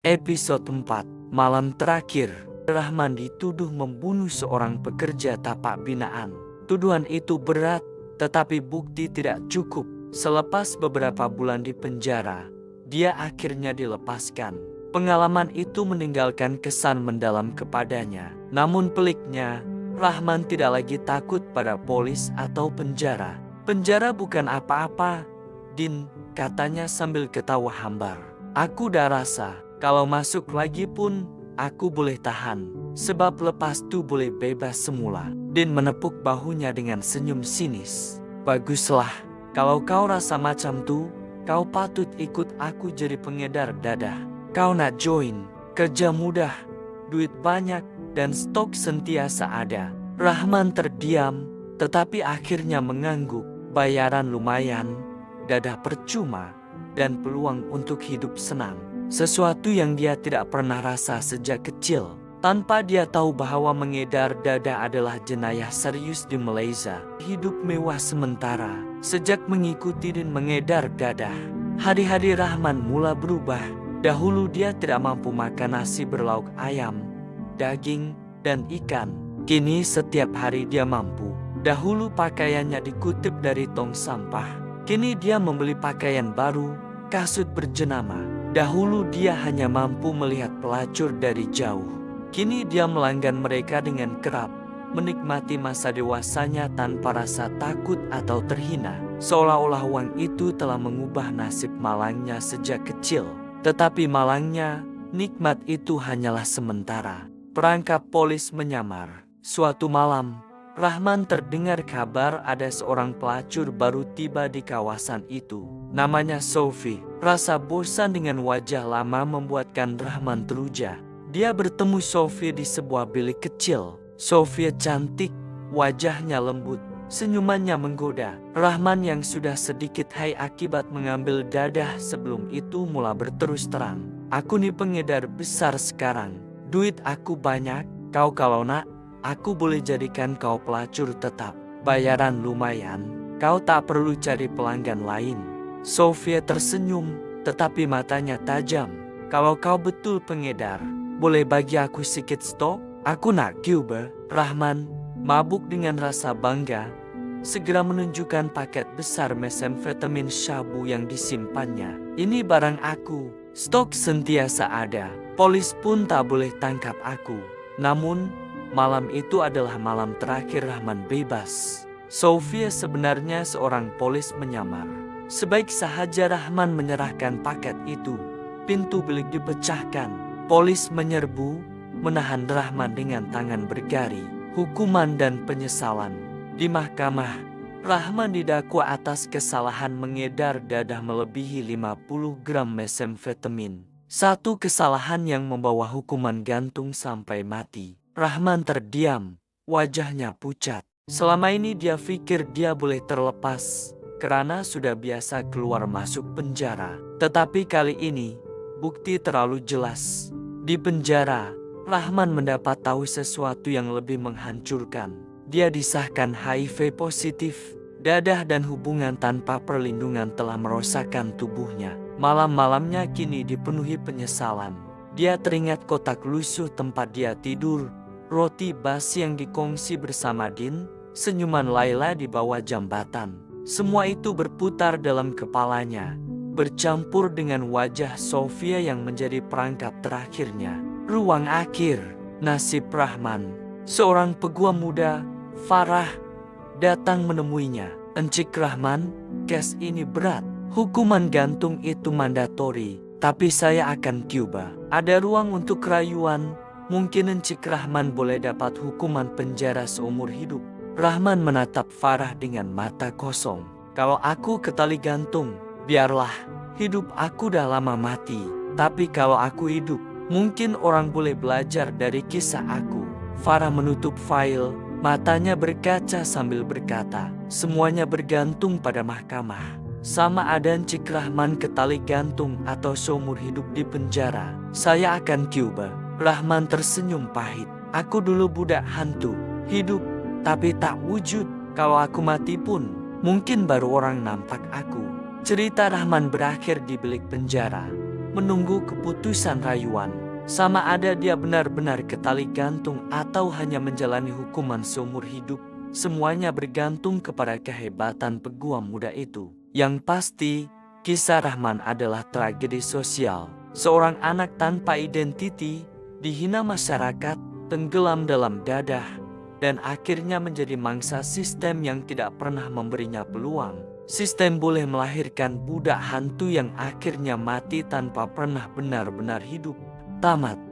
Episode 4, Malam Terakhir. Rahman dituduh membunuh seorang pekerja tapak binaan. Tuduhan itu berat, tetapi bukti tidak cukup. Selepas beberapa bulan di penjara, dia akhirnya dilepaskan. Pengalaman itu meninggalkan kesan mendalam kepadanya. Namun peliknya, Rahman tidak lagi takut pada polis atau penjara. "Penjara bukan apa-apa, Din," katanya sambil ketawa hambar. "Aku udah rasa, kalau masuk lagi pun, aku boleh tahan. Sebab lepas tu boleh bebas semula." Din menepuk bahunya dengan senyum sinis. "Baguslah, kalau kau rasa macam tu, kau patut ikut aku jadi pengedar dadah. Kau nak join? Kerja mudah, duit banyak, dan stok sentiasa ada." Rahman terdiam, tetapi akhirnya mengangguk. Bayaran lumayan, dadah percuma, dan peluang untuk hidup senang. Sesuatu yang dia tidak pernah rasa sejak kecil. Tanpa dia tahu bahwa mengedar dadah adalah jenayah serius di Malaysia. Hidup mewah sementara. Sejak mengikuti Din mengedar dadah, hari-hari Rahman mula berubah. Dahulu dia tidak mampu makan nasi berlauk ayam, daging, dan ikan. Kini setiap hari dia mampu. Dahulu pakaiannya dikutip dari tong sampah. Kini dia membeli pakaian baru, kasut berjenama. Dahulu dia hanya mampu melihat pelacur dari jauh. Kini dia melanggan mereka dengan kerap, menikmati masa dewasanya tanpa rasa takut atau terhina. Seolah-olah uang itu telah mengubah nasib malangnya sejak kecil. Tetapi malangnya, nikmat itu hanyalah sementara. Perangkap polis menyamar. Suatu malam, Rahman terdengar kabar ada seorang pelacur baru tiba di kawasan itu. Namanya Sophie. Rasa bosan dengan wajah lama membuatkan Rahman teruja. Dia bertemu Sophie di sebuah bilik kecil. Sophie cantik, wajahnya lembut, senyumannya menggoda. Rahman yang sudah sedikit hai akibat mengambil dadah sebelum itu mula berterus terang. "Aku nih pengedar besar sekarang. Duit aku banyak. Kau kalau nak, aku boleh jadikan kau pelacur tetap. Bayaran lumayan. Kau tak perlu cari pelanggan lain." Sophia tersenyum, tetapi matanya tajam. "Kalau kau betul pengedar, boleh bagi aku sedikit stok? Aku nak Cuba." Rahman, mabuk dengan rasa bangga, segera menunjukkan paket besar mesamfetamin syabu yang disimpannya. "Ini barang aku. Stok sentiasa ada. Polis pun tak boleh tangkap aku." Namun, malam itu adalah malam terakhir Rahman bebas. Sophia sebenarnya seorang polis menyamar. Sebaik sahaja Rahman menyerahkan paket itu, pintu bilik dipecahkan. Polis menyerbu, menahan Rahman dengan tangan bergari. Hukuman dan penyesalan. Di mahkamah, Rahman didakwa atas kesalahan mengedar dadah melebihi 50 gram mesamfetamin. Satu kesalahan yang membawa hukuman gantung sampai mati. Rahman terdiam, wajahnya pucat. Selama ini dia pikir dia boleh terlepas karena sudah biasa keluar masuk penjara. Tetapi kali ini, bukti terlalu jelas. Di penjara, Rahman mendapat tahu sesuatu yang lebih menghancurkan. Dia disahkan HIV positif. Dadah dan hubungan tanpa perlindungan telah merosakkan tubuhnya. Malam-malamnya kini dipenuhi penyesalan. Dia teringat kotak lusuh tempat dia tidur, roti basi yang dikongsi bersama Din, senyuman Laila di bawah jambatan. Semua itu berputar dalam kepalanya, bercampur dengan wajah Sophia yang menjadi perangkap terakhirnya. Ruang akhir, nasib Rahman. Seorang peguam muda, Farah, datang menemuinya. "Encik Rahman, kes ini berat. Hukuman gantung itu mandatori, tapi saya akan Cuba. Ada ruang untuk kerayuan. Mungkin Encik Rahman boleh dapat hukuman penjara seumur hidup." Rahman menatap Farah dengan mata kosong. "Kalau aku ke tali gantung, biarlah. Hidup aku dah lama mati. Tapi kalau aku hidup, mungkin orang boleh belajar dari kisah aku." Farah menutup file, matanya berkaca sambil berkata, "Semuanya bergantung pada mahkamah. Sama ada Encik Rahman ke tali gantung atau seumur hidup di penjara, saya akan Cuba." Rahman tersenyum pahit. "Aku dulu budak hantu, hidup tapi tak wujud. Kalau aku mati pun, mungkin baru orang nampak aku." Cerita Rahman berakhir di bilik penjara. menunggu keputusan rayuan. Sama ada dia benar-benar ke tali gantung atau hanya menjalani hukuman seumur hidup, semuanya bergantung kepada kehebatan peguam muda itu. Yang pasti, kisah Rahman adalah tragedi sosial. Seorang anak tanpa identiti, dihina masyarakat, tenggelam dalam dadah, dan akhirnya menjadi mangsa sistem yang tidak pernah memberinya peluang. Sistem boleh melahirkan budak hantu yang akhirnya mati tanpa pernah benar-benar hidup. Tamat.